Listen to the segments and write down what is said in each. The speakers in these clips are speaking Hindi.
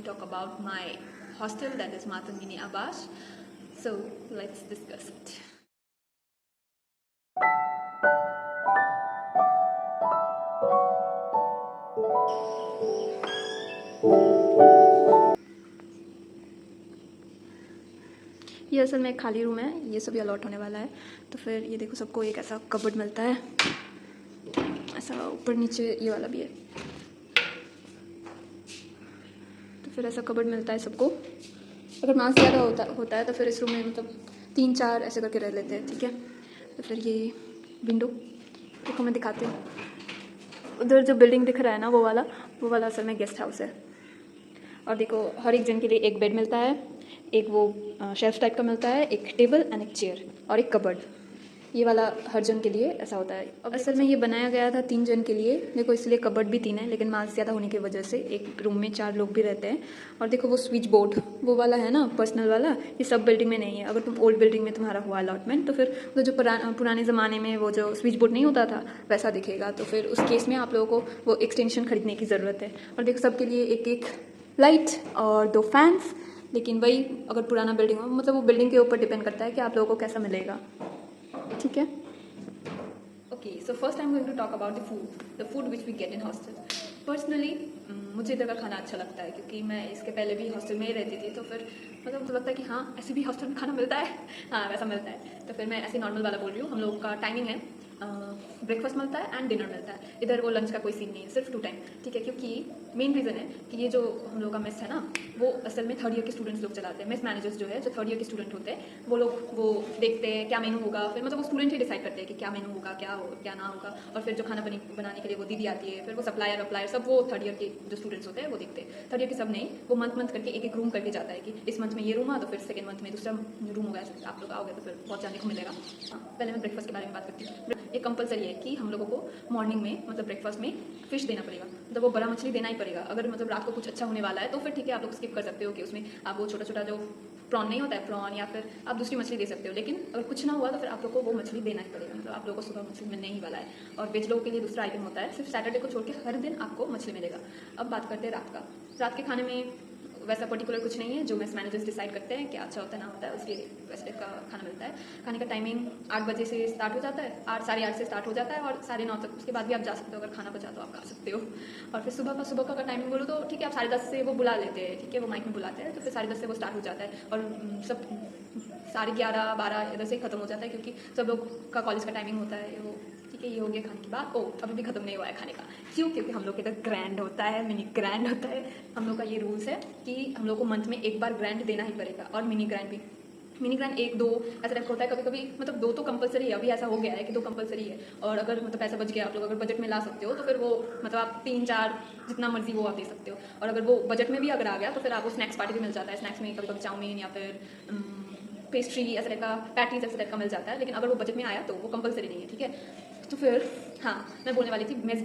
talk about my hostel, that is Matangini Abash. So let's discuss it. ये असल में एक खाली रूम है, ये सभी अलॉट होने वाला है। तो फिर ये देखो सबको एक ऐसा कबर्ड मिलता है, ऐसा ऊपर नीचे ये वाला भी है। तो फिर ऐसा कबर्ड मिलता है सबको। अगर मास ज़्यादा होता है तो फिर इस रूम में मतलब 3-4 ऐसे करके रह लेते हैं, ठीक है। तो फिर ये विंडो देखो, मैं दिखाती हूँ। उधर जो बिल्डिंग दिख रहा है ना, वो वाला असल में गेस्ट हाउस है। और देखो हर एक जन के लिए एक बेड मिलता है, एक वो शेल्फ टाइप का मिलता है, एक टेबल एंड एक चेयर और एक कबर्ड। ये वाला हर जन के लिए ऐसा होता है। अब असल में ये बनाया गया था 3 जन के लिए, देखो इसलिए कबर्ड भी 3 है, लेकिन मास ज़्यादा होने की वजह से एक रूम में 4 लोग भी रहते हैं। और देखो वो स्विच बोर्ड वो वाला है ना, पर्सनल वाला, ये सब बिल्डिंग में नहीं है। अगर तुम ओल्ड बिल्डिंग में तुम्हारा हुआ अलॉटमेंट तो फिर वो जो पुराने ज़माने में वो जो स्विच बोर्ड नहीं होता था वैसा दिखेगा। तो फिर उस केस में आप लोगों को वो एक्सटेंशन खरीदने की ज़रूरत है। और देखो सबके लिए एक एक लाइट और 2 फैंस। लेकिन वही अगर पुराना बिल्डिंग हो, मतलब वो बिल्डिंग के ऊपर डिपेंड करता है कि आप लोगों को कैसा मिलेगा, ठीक है। Okay, so first I am going to talk about the food which we get in hostel. Personally मुझे इधर का खाना अच्छा लगता है, क्योंकि मैं इसके पहले भी हॉस्टल में ही रहती थी। तो फिर मतलब मुझे लगता है कि हाँ, ऐसे भी हॉस्टल में खाना मिलता है, हाँ वैसा मिलता है। तो फिर मैं ऐसे नॉर्मल वाला बोल रही हूँ। हम लोग का टाइमिंग है, ब्रेकफास्ट मिलता है एंड डिनर मिलता है। इधर वो लंच का कोई सीन नहीं है, सिर्फ 2 टाइम, ठीक है। क्योंकि मेन रीज़न है कि ये जो हम लोग का मेस है ना, वो असल में 3rd ईयर के स्टूडेंट्स लोग चलाते हैं। मेस मैनेजर्स जो है, जो 3rd ईयर के स्टूडेंट होते हैं, वो लोग वो देखते हैं क्या मेनू होगा। फिर मतलब वो स्टूडेंट ही डिसाइड करते हैं कि क्या मेनू होगा, क्या ना होगा। और फिर जो खाना बनाने के लिए वो दीदी आती है, फिर वो सप्लायर अप्लायर सब वो 3rd ईयर के जो स्टूडेंट्स होते हैं वो देखते हैं। 3rd ईयर के सब नहीं, वो मंथ करके एक रूम करके जाता है कि इस मंथ में ये रूम आ, तो फिर सेकंड मंथ में दूसरा रूम होगा। ऐसे आप लोग आओगे तो फिर बहुत जाने को मिलेगा। हाँ, पहले मैं ब्रेकफास्ट के बारे में बात करती हूँ। ये कंपलसरी है कि हम लोगों को मॉर्निंग में मतलब ब्रेकफास्ट में फिश देना पड़ेगा, मतलब वो बड़ा मछली देना ही पड़ेगा। अगर मतलब रात को कुछ अच्छा होने वाला है तो फिर ठीक है, आप लोग स्किप कर सकते हो कि उसमें आप वो छोटा छोटा जो प्रॉन नहीं होता है, प्रॉन, या फिर आप दूसरी मछली दे सकते हो। लेकिन अगर कुछ ना हुआ तो फिर आप लोग को वो मछली देना ही पड़ेगा, मतलब आप लोगों को सुबह मछली मिलने ही वाला है। और वेज लोगों के लिए दूसरा आइटम होता है, सिर्फ सैटरडे को छोड़ के हर दिन आपको मछली मिलेगा। अब बात करते हैं रात का। रात के खाने में वैसा पर्टिकुलर कुछ नहीं है, जो मेस मैनेजर्स डिसाइड करते हैं क्या अच्छा होता है ना होता है, उसके वैसे का खाना मिलता है। खाने का टाइमिंग 8 बजे से स्टार्ट हो जाता है, 8 साढ़े 8 से स्टार्ट हो जाता है और 9:30 तक। उसके बाद भी आप जा सकते हो, अगर खाना बचा तो आप खा सकते हो। और फिर सुबह का अगर टाइमिंग बोलो तो ठीक है, आप 10:30 से वो बुला लेते हैं, ठीक है, वो माइक में बुलाते हैं। तो फिर 10:30 से वो स्टार्ट हो जाता है और सब 11:30-12 इधर से ही खत्म हो जाता है, क्योंकि सब लोग का कॉलेज का टाइमिंग होता है वो, ठीक है। ये हो गया खाने की बात। अभी भी खत्म नहीं हुआ है खाने का। क्यों? क्योंकि हम लोग के इधर ग्रैंड होता है, मिनी ग्रैंड होता है। हम लोग का ये रूल्स है कि हम लोग को मंथ में एक बार ग्रैंड देना ही पड़ेगा, और मिनी ग्रैंड भी। मिनी ग्रैंड 1-2 ऐसा टाइप होता है, कभी कभी मतलब 2 तो कंपलसरी है। अभी ऐसा हो गया है कि 2 कंपलसरी है। और अगर मतलब पैसा बच गया, आप लोग अगर बजट में ला सकते हो तो फिर वो मतलब आप 3-4 जितना मर्जी वो आप दे सकते हो। और अगर वो बजट में भी अगर आ गया तो फिर आपको स्नैक्स पार्टी भी मिल जाता है। स्नैक्स में कभी कभी चाउमीन या फिर पेस्ट्री ऐसा टाइप का, पैटीज ऐसा टाइप का मिल जाता है। लेकिन अगर वो बजट में आया तो वो कंपलसरी नहीं है, ठीक है। तो फिर हाँ, मैं बोलने वाली थी मेस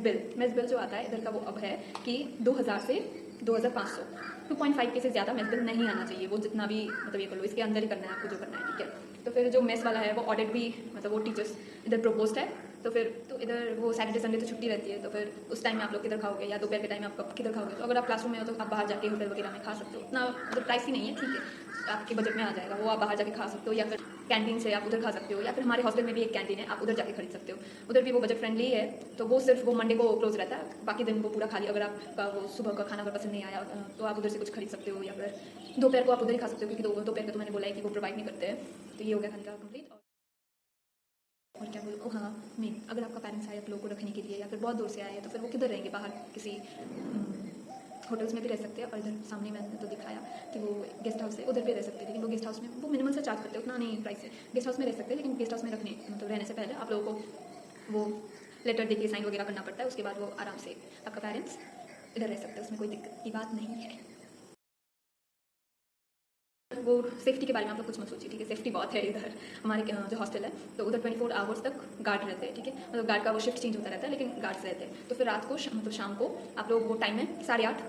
बिल जो आता है इधर का, वो अब है कि 2000 से 2500, 2.5 के से ज़्यादा मेस बिल नहीं आना चाहिए। वो जितना भी मतलब ये कर लो, इसके अंदर ही करना है आपको जो करना है, ठीक है। तो फिर जो मेस वाला है वो ऑडिट भी मतलब वो टीचर्स इधर प्रपोज्ड है। तो फिर तो इधर वो सैटरडे संडे तो छुट्टी रहती है। तो फिर उस टाइम में आप लोग किधर खाओगे, या दोपहर के टाइम में आप किधर खाओगे। तो अगर आप क्लासरूम में हो तो आप बाहर जाके होटल वगैरह में खा सकते हो। उतना मतलब प्राइस ही नहीं है, ठीक है, आपके बजट में आ जाएगा वो। आप बाहर जाके खा सकते हो, या फिर कैंटीन से आप उधर खा सकते हो, या फिर हमारे हॉस्टल में भी एक कैंटीन है, आप उधर जाके खरीद सकते हो। उधर भी वो बजट फ्रेंडली है। तो वो सिर्फ वो मंडे को क्लोज रहता है, बाकी दिन वो पूरा खाली। अगर आपका वो सुबह का खाना अगर पसंद नहीं आया तो आप उधर से कुछ खरीद सकते हो, या फिर दोपहर को आप उधर ही खा सकते हो, क्योंकि दोपहर का तो मैंने बोला है कि वो प्रोवाइड नहीं करते हैं। तो ये हो गया खाने का कंप्लीट। और क्या बोलो, हाँ मेन, अगर आपका पेरेंट्स आए आप लोगों को रखने के लिए, या फिर बहुत दूर से आए हैं, तो फिर वो किधर रहेंगे, बाहर किसी होटल्स में भी रह सकते हैं। और इधर सामने मैंने तो दिखाया कि वो गेस्ट हाउस है, उधर भी रह सकते हैं। लेकिन वो गेस्ट हाउस में वो मिनिमम से चार्ज करते हैं, उतना नहीं प्राइस है। गेस्ट हाउस में रह सकते हैं, लेकिन गेस्ट हाउस में रखने मतलब रहने से पहले आप लोगों को वो लेटर देके साइन वगैरह करना पड़ता है। उसके बाद वो आराम से आपका पेरेंट्स इधर रह सकते हैं, उसमें कोई दिक्कत की बात नहीं है। वो सेफ्टी के बारे में आप लोग कुछ मत सोचिए, ठीक है। सेफ्टी बहुत है इधर हमारे जो हॉस्टल है। तो उधर 24 आवर्स तक गार्ड रहते हैं, ठीक है। मतलब गार्ड का वो शिफ्ट चेंज होता रहता है, लेकिन गार्ड्स रहते हैं। तो फिर रात को मतलब शाम को आप लोग वो टाइम है 8:30,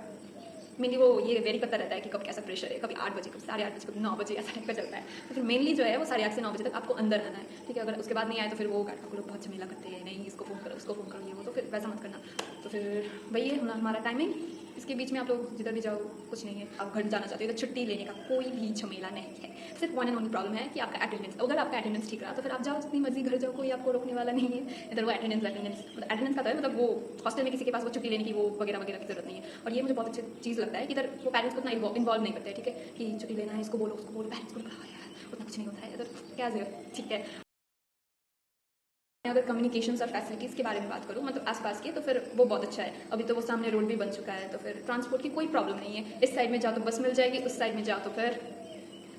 मेनली वो ये वेरी करता रहता है कि कब कैसा प्रेशर है, कभी 8 बजे, कभी 8:30 बजे, कभी 9 बजे, ऐसा टाइप का चलता है। तो फिर मेनली जो है वो 8:30 से 9 बजे तक आपको अंदर आना है, ठीक है। अगर उसके बाद नहीं आए तो फिर वो गार्ड का लोग बहुत झमेला करते हैं, नहीं इसको फ़ोन करो, उसको फ़ोन करो, ये वो। तो फिर वैसा मत करना। तो फिर वही है हमारा टाइमिंग। इसके बीच में आप लोग जिधर भी जाओ कुछ नहीं है, आप घर जाना चाहते हो तो छुट्टी लेने का कोई भी झमेला नहीं है। सिर्फ वन एंड ओनली प्रॉब्लम है कि आपका अटेंडेंस, अगर आपका अटेंडेंस ठीक रहा तो फिर आप जाओ जितनी मर्जी घर जाओ, कोई आपको रोकने वाला नहीं है। इधर वो अटेंडेंस का तो है, मतलब वो हॉस्टल में किसी के पास वो छुट्टी लेने की वो वगैरह वगैरह की जरूरत नहीं है। और ये मुझे बहुत अच्छी चीज़ लगता है कि इधर वो पेरेंट्स को उतना इन्वॉल्व नहीं करते हैं, ठीक है, कि छुट्टी लेना है इसको बोलो उसको बोलो, पेरेंट्स को पढ़ाओ यार, उतना कुछ नहीं होता है इधर, क्या ठीक है। अगर कम्युनिकेशन और फैसिलिटीज़ के बारे में बात करूँ मतलब आसपास के, तो फिर वो बहुत अच्छा है। अभी तो वो सामने रोड भी बन चुका है, तो फिर ट्रांसपोर्ट की कोई प्रॉब्लम नहीं है। इस साइड में जाओ तो बस मिल जाएगी, उस साइड में जाओ तो फिर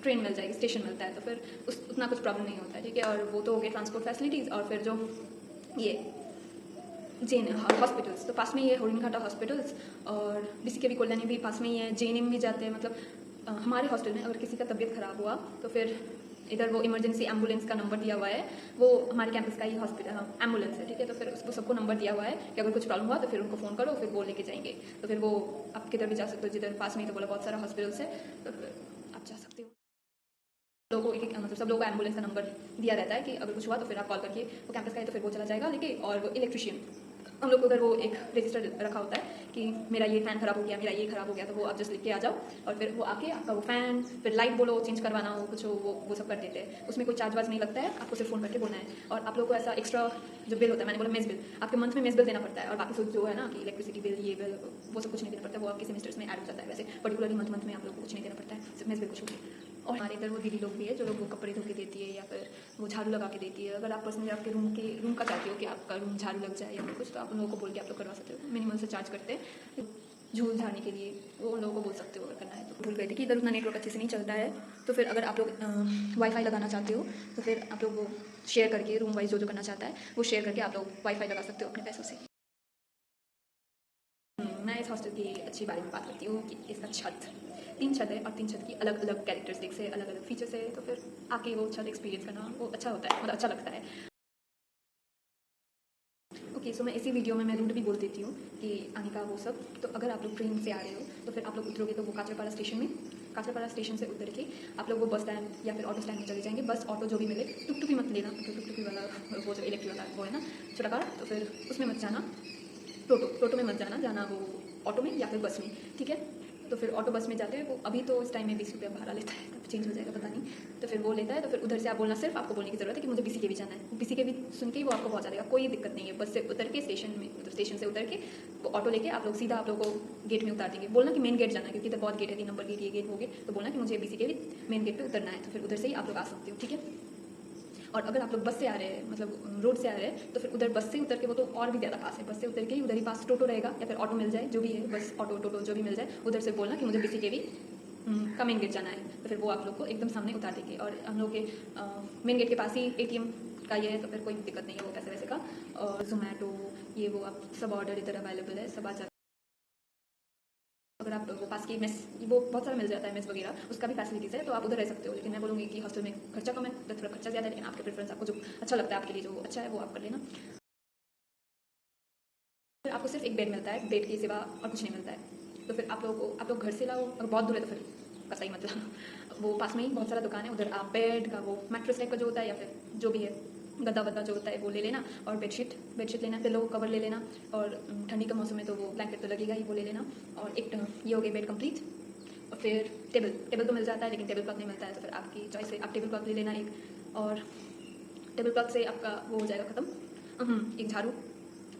ट्रेन मिल जाएगी, स्टेशन मिलता है, तो फिर उतना कुछ प्रॉब्लम नहीं होता है, ठीक है। और वो तो हो गया ट्रांसपोर्ट फैसिलिटीज़। और फिर जो ये जेन हॉस्पिटल्स, तो पास में ही है होरिनघाटा हॉस्पिटल्स, और बीसीकेवी कल्याणी भी पास में ही है, जेएनएम भी जाते हैं। मतलब हमारे हॉस्टल में अगर किसी का तबीयत ख़राब हुआ तो फिर इधर वो इमरजेंसी एम्बुलेंस का नंबर दिया हुआ है, वो हमारे कैंपस का ही हॉस्पिटल एम्बुलेंस है, ठीक है। तो फिर उसको सबको नंबर दिया हुआ है कि अगर कुछ प्रॉब्लम हुआ तो फिर उनको फ़ोन करो, फिर वो लेके जाएंगे। तो फिर वो आप किधर भी जा सकते हो, जिधर पास में ही तो बोला बहुत सारा हॉस्पिटल्स है, तो फिर आप जा सकते हो। लोगों को एक मतलब सब लोगों को एम्बुलेंस का नंबर दिया रहता है कि अगर कुछ हुआ तो फिर आप कॉल करके, वो कैंपस का है तो फिर वो चला जाएगा लेके। और वो इलेक्ट्रिशियन, हम लोग को उधर वो एक रजिस्टर रखा होता है कि मेरा ये फ़ैन ख़राब हो गया, मेरा ये ख़राब हो गया, तो वो आप जस्ट लिख के आ जाओ, और फिर वो आके आपका वो फ़ैन, फिर लाइट बोलो चेंज करवाना हो कुछ हो, वो सब कर देते हैं। उसमें कोई चार्ज वार्ज नहीं लगता है, आपको सिर्फ फ़ोन करके बोलना है। और आप लोग को ऐसा एक्स्ट्रा जो बिल होता है, मैंने बोला मेस बिल, आपके मंथ में मेस बिल देना पड़ता है। और बाकी सब जो है ना कि इलेक्ट्रिसिटी बिल, ये बिल, वो सब कुछ नहीं देना पड़ता, वो आपके सेमेस्टर्स में ऐड हो जाता है। वैसे पर्टिकुलरली मंथ में आप लोग को कुछ नहीं देना पड़ता है, सिर्फ मेस बिल कुछ होती है। और हमारे इधर वो दीदी लोग भी है जो लोग वो कपड़े धो के देती है या फिर वो झाड़ू लगा के देती है। अगर आप पर्सनली आपके रूम का चाहते हो कि आपका रूम झाड़ू लग जाए या फिर कुछ, तो आप उन लोगों को बोल के आप लोग करवा सकते हो। मिनिमम से चार्ज करते हैं झूल झाड़ने के लिए, वो उन लोगों को बोल सकते हो अगर करना है तो। भूल गए थे कि इधर उतना नेटवर्क अच्छे से नहीं चलता है, तो फिर अगर आप लोग वाईफाई लगाना चाहते हो तो फिर आप लोग वो शेयर करके रूम वाइज जो करना चाहता है वो शेयर करके आप लोग वाईफाई लगा सकते हो अपने पैसों से। मैं इस हॉस्टल की अच्छी बारे में बात करती हूँ कि इसका छत, 3 छत है और 3 छत की अलग अलग कैरेक्टरिस्टिक्स है, अलग अलग फीचर्स है। तो फिर आके वो छत एक्सपीरियंस करना वो अच्छा होता है, मतलब अच्छा लगता है। ओके, सो मैं इसी वीडियो में मैं रूट भी बोल देती हूँ कि आने का वो सब। तो अगर आप लोग ट्रेन से आ रहे हो तो फिर आप लोग उतरोगे तो वो काचरापाड़ा स्टेशन में, काचरापाड़ा स्टेशन से उतर के आप लोग वो बस स्टैंड या फिर ऑटो स्टैंड में चले जाएंगे। बस ऑटो जो भी मिले, टुकटुकी मत लेना, तो टुकटुकी वाला वो जो इलेक्ट्रिक वाला वो है ना छोटा कार, तो फिर उसमें मत जाना। टोटो में मत जाना वो ऑटो में या फिर बस में, ठीक है। तो फिर ऑटो बस में जाते हैं वो, अभी तो इस टाइम में 20 रुपया भाड़ा लेता है, तब चेंज हो जाएगा पता नहीं। तो फिर वो लेता है, तो फिर उधर से आप बोलना, सिर्फ आपको बोलने की ज़रूरत है कि मुझे बीसीकेवी जाना है। बीसीकेवी सुन के ही वो आपको पहुंचा देगा, कोई दिक्कत नहीं है। बस से उतर के स्टेशन में, मतलब स्टेशन से उतर के वो ऑटो लेके आप लोग सीधा आप लोग को गेट में उतार देंगे। बोलना कि मेन गेट जाना है, क्योंकि इधर बहुत गेट है, 3 नंबर गेट, ये गेट, वो गेट। तो बोलना कि मुझे बीसीकेवी मेन गेट पर उतरना है, तो फिर उधर से ही आप लोग आ सकते हो, ठीक है। और अगर आप लोग बस से आ रहे हैं, मतलब रोड से आ रहे हैं, तो फिर उधर बस से उतर के, वो तो और भी ज़्यादा पास है, बस से उतर के ही उधर ही पास टोटो रहेगा या फिर ऑटो मिल जाए, जो भी है, बस ऑटो टोटो जो भी मिल जाए, उधर से बोलना कि मुझे बीसीकेवी का मेन गेट जाना है, तो फिर वो आप लोग को एकदम सामने उतार देंगे। और हम लोग के मेन गेट के पास ही एटीएम का ये है, तो फिर कोई दिक्कत नहीं है वो पैसे वैसे का। और जोमेटो ये वो आप सब ऑर्डर इधर अवेलेबल है, सब आ जाता है। अगर आप वो पास की मेस, वो बहुत सारा मिल जाता है मेस वगैरह, उसका भी फैसिलिटीज़ है, तो आप उधर रह सकते हो। लेकिन मैं बोलूँगी कि हॉस्टल में खर्चा कम है, तो थोड़ा खर्चा ज़्यादा है, लेकिन आपके प्रेफरेंस, आपको जो अच्छा लगता है, आपके लिए जो अच्छा है वो आप कर लेना। फिर आपको सिर्फ एक बेड मिलता है, बेड के सिवा और कुछ नहीं मिलता है। तो फिर आप लोग घर से लाओ, अगर बहुत दूर है तो फिर कसा ही मत लाओ। वो पास में ही बहुत सारा दुकान है, उधर आप बेड का वो मैट्रेस टाइप का जो होता है या फिर जो भी है गद्दा वद्दा जो होता है वो ले लेना। और बेडशीट लेना, पिलो कवर ले लेना। और ठंडी का मौसम में तो वो ब्लैंकेट तो लगेगा ही, वो ले लेना। और एक ये हो गया बेड कंप्लीट। और फिर टेबल तो मिल जाता है, लेकिन टेबल क्लॉथ नहीं मिलता है, तो फिर आपकी चॉइस है, आप टेबल क्लॉथ ले लेना एक। और टेबल क्लॉथ से आपका वो हो जाएगा खत्म। एक झाड़ू,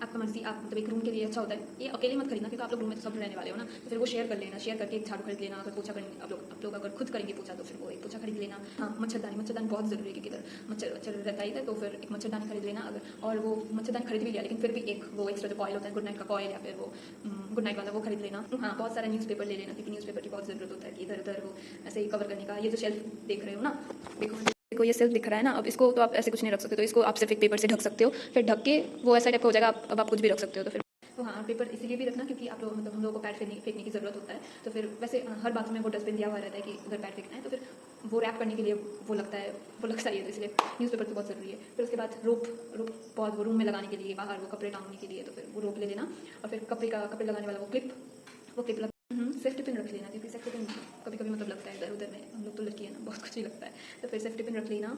आपका मर्जी, आप मतलब एक रूम के लिए अच्छा होता है। ये अकेले मत खरीदना, क्योंकि आप लोग रूम में तो सब रहने वाले हो ना, तो फिर वो शेयर कर लेना, शेयर करके एक झाड़ू खरीद लेना। अगर पोछा करेंगे आप लोग अगर खुद करेंगे पोछा, तो फिर वो एक पोछा खरीद लेना। हाँ, मच्छरदानी बहुत ज़रूरी है, क्योंकि इधर मच्छर रहता ही था, तो फिर एक मच्छरदानी खरीद लेना। अगर और वो मच्छरदानी खरीद भी लिया, लेकिन फिर भी एक वो एक्स्ट्रा जो कॉयल होता है, गुड नाइट का कॉयल या फिर वो गुड नाइट वाला, वो खरीद लेना। हाँ, बहुत सारा न्यूज़पेपर ले लेना, क्योंकि न्यूज़पेपर की बहुत ज़रूरत होता है कि इधर उधर वो ऐसे ही कवर करने का। ये जो शेल्फ देख रहे हो ना, देखो ये सेल्फ दिख रहा है ना, अब इसको तो आप ऐसे कुछ नहीं रख सकते, तो इसको आप सिर्फ एक पेपर से ढक सकते हो। फिर ढक के वो ऐसा टाइप का हो जाएगा, अब आप कुछ भी रख सकते हो। तो फिर तो हाँ, पेपर इसीलिए भी रखना क्योंकि आप लोग मतलब हम लोगों को पैड फेंकने की ज़रूरत होता है। तो फिर वैसे हर बात में वो डस्टबिन दिया हुआ रहता है कि उधर पैड फेंकना है, तो फिर वो रैप करने के लिए वो लगता है तो इसलिए न्यूज़पेपर तो बहुत ज़रूरी है। फिर उसके बाद रोप बहुत वो रूम में लगाने के लिए, बाहर वो कपड़े टांगने के लिए, तो फिर वो रोप ले लेना। और फिर कपड़े लगाने वाला वो क्लिप सेफ्टी पिन रख लेना, क्योंकि सेफ्टी पिन कभी कभी मतलब लगता है इधर उधर में, हम लोग तो लड़की है ना, बहुत कुछ ही लगता है, तो फिर सेफ्टी पिन रख लेना।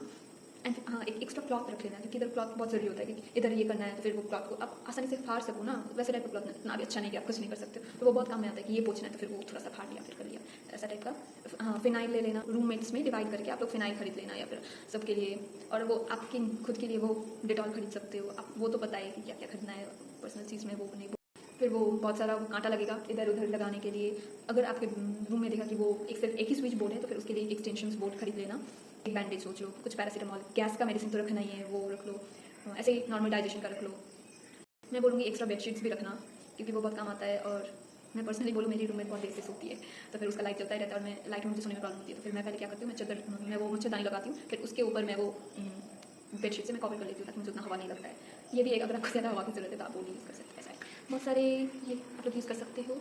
एंड हाँ, एक एक्स्ट्रा क्लॉथ रख लेना, क्योंकि इधर क्लॉथ बहुत ज़रूरी होता है, क्योंकि इधर ये करना है तो फिर वो क्लॉथ को आप आसानी से फाड़ सको ना, वैसे टाइप का क्लॉथ ना भी अच्छा नहीं कि आप कुछ नहीं कर सकते, तो वो बहुत काम में आता है कि ये पोछना है तो फिर वो थोड़ा सा फाड़ लिया फिर कर लिया, ऐसा टाइप का। हाँ, फिनाइल ले लेना, रूममेट्स में डिवाइड करके आप लोग फिनाइल खरीद लेना, या फिर सबके लिए, और वो आपके खुद के लिए वो डिटॉल खरीद सकते हो आप, वो तो पता है कि क्या क्या खरीदना है पर्सनल चीज़ में, वो नहीं। फिर वो बहुत सारा कांटा लगेगा इधर उधर लगाने के लिए, अगर आपके रूम में देखा कि वो सिर्फ एक ही स्विच बोर्ड है तो फिर उसके लिए एक्सटेंशन बोर्ड खरीद लेना, एक बैंडेज सोच लो, कुछ पैरासीटामॉल, गैस का मेडिसिन तो रखना ही है, वो रख लो, ऐसे ही नॉर्मल डाइजेशन का रख लो। मैं बोलूँगी एक्स्ट्रा बेडशीट्स भी रखना, क्योंकि वो बहुत काम आता है, और मैं पर्सनली बोलूँ मेरी रूममेट बहुत देर से सोती है, तो फिर उसका लाइट चलता ही रहता है, और मैं लाइट में मुझे सोने में प्रॉब्लम होती है, तो फिर मैं पहले क्या करती हूँ, मैं चादर मैं वो मच्छरदानी लगाती हूँ, फिर उसके ऊपर मैं वो बेडशीट से मैं कवर कर लेती हूँ, ताकि मुझे उतना हवा नहीं लगता है। ये भी एक, अगर आपको ज़्यादा हवा की ज़रूरत है तो आप वो भी यूज़ कर सकते हैं, ऐसा है। बहुत सारे ये आप लोग यूज़ कर सकते हो।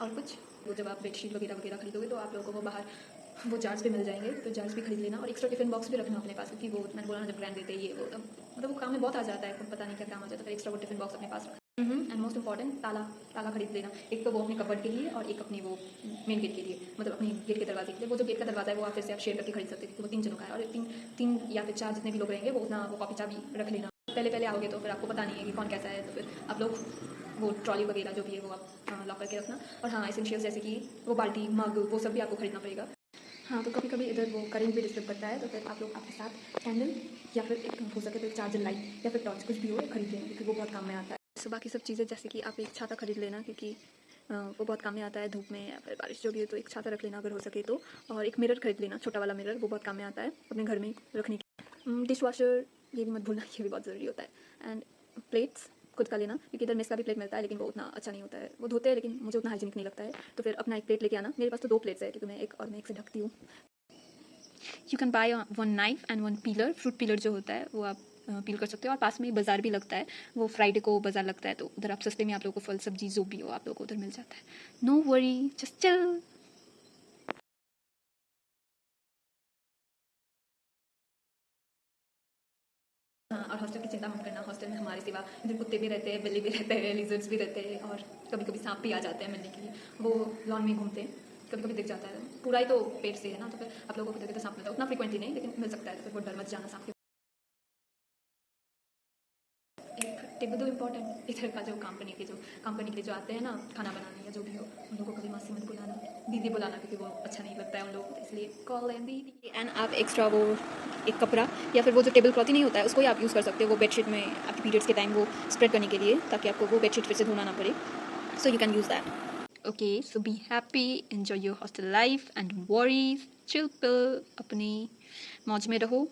और कुछ वो जब आप बेडशीट वगैरह वगैरह खरीदोगे तो आप लोगों को वो बाहर वो जार्स भी मिल जाएंगे, तो जार्स भी खरीद लेना, और एक्स्ट्रा टिफिन बॉक्स भी रखना अपने पास, क्योंकि वो मैंने बोला ना जब ग्रैंड देते हैं ये वो, तब मतलब वो काम में बहुत आ जाता है, पता नहीं क्या काम आ जाता है, फिर एक्स्ट्रा वो टिफिन बॉक्स अपने पास रखना। एंड मोस्ट इंपॉर्टेंट ताला, ताला खरीद लेना, एक तो वो अपने कबर्ड के लिए और एक अपनी वो मेन गेट के लिए, मतलब अपने गेट के दरवाजे के लिए। वो जो गेट का दरवाजा है वो आप फिर से आप शेयर करके खरीद सकते हैं, क्योंकि वो 3 जनों का है, और तीन तीन या फिर 4 जितने भी लोग रहेंगे वो उतना वो कॉपी चाबी रख लेना। पहले पहले आओगे तो फिर आपको पता नहीं है कि कौन कैसा है, तो फिर आप लोग वो ट्रॉली वगैरह जो भी है वो आप लॉक करके रखना। और हाँ, एसेंशियल्स जैसे कि वो बाल्टी, मग, वो सब भी आपको खरीदना पड़ेगा। हाँ, तो कभी कभी इधर वो करंट भी डिस्टर्ब करता है, तो फिर आप लोग आपके साथ कैंडल या फिर एक हो सके तो एक चार्जर लाइट या फिर टॉर्च कुछ भी हो खरीद लेना, क्योंकि वो बहुत काम में आता है। सो बाकी सब चीज़ें जैसे कि आप एक छाता खरीद लेना, क्योंकि वो बहुत काम में आता है धूप में या फिर बारिश जो भी है, तो एक छाता रख लेना अगर हो सके तो। और एक मिरर खरीद लेना, छोटा वाला मिरर, वो बहुत काम में आता है अपने घर में रखने की। डिश वॉशर ये भी मत भूलना, ये भी बहुत ज़रूरी होता है। एंड प्लेट्स खुद का लेना, क्योंकि इधर मेस का भी प्लेट मिलता है, लेकिन वो उतना अच्छा नहीं होता है, वो धोते हैं लेकिन मुझे उतना हाइजीनिक नहीं लगता है, तो फिर अपना एक प्लेट लेके आना। मेरे पास तो 2 प्लेट्स है, क्योंकि मैं एक से ढकती हूँ। You can buy 1 knife and 1 pillar, fruit pillar जो होता है वो आप पील कर सकते हो। और पास में ही बाज़ार भी लगता है, वो फ्राइडे को बाज़ार लगता है, तो उधर आप सस्ते में आप लोगों को फल सब्जी जो भी हो आप लोगों को उधर मिल जाता है। No worry, just chill. हाँ, और हॉस्टल की चिंता मत करना, हॉस्टल में हमारे सिवा इधर कुत्ते भी रहते हैं, बिल्ली भी रहते हैं, लिजर्ड्स भी रहते हैं, और कभी कभी सांप भी आ जाते हैं मिलने के लिए, वो लॉन में घूमते हैं, कभी कभी दिख जाता है। पूरा ही तो पेट से है ना, तो फिर आप लोगों को किधर किधर सांप मिलता है, उतना फ्रिक्वेंटली नहीं लेकिन मिल सकता है, तो फिर वो डर मत जाना सांप के। एक टिप दो इम्पॉर्टेंट, इधर का जो काम करने के लिए जो आते हैं ना, खाना बनाने या जो भी हो, उन लोगों को कभी मासी मत बुलाना, दीदी बुलाना, क्योंकि वो अच्छा नहीं लगता है उन लोगों को, इसलिए कॉल एंड दीदी। एंड आप एक्स्ट्रा वो एक कपड़ा या फिर वो जो टेबल क्लॉथ ही नहीं होता है उसको ही आप यूज़ कर सकते हो, वो बेडशीट में आपके पीरियड्स के टाइम वो स्प्रेड करने के लिए, ताकि आपको वो बेडशीट फिर से धोना ना पड़े, so you can use that. Okay, so be happy, enjoy your hostel life and worries, chill pill, अपनी मौज में रहो।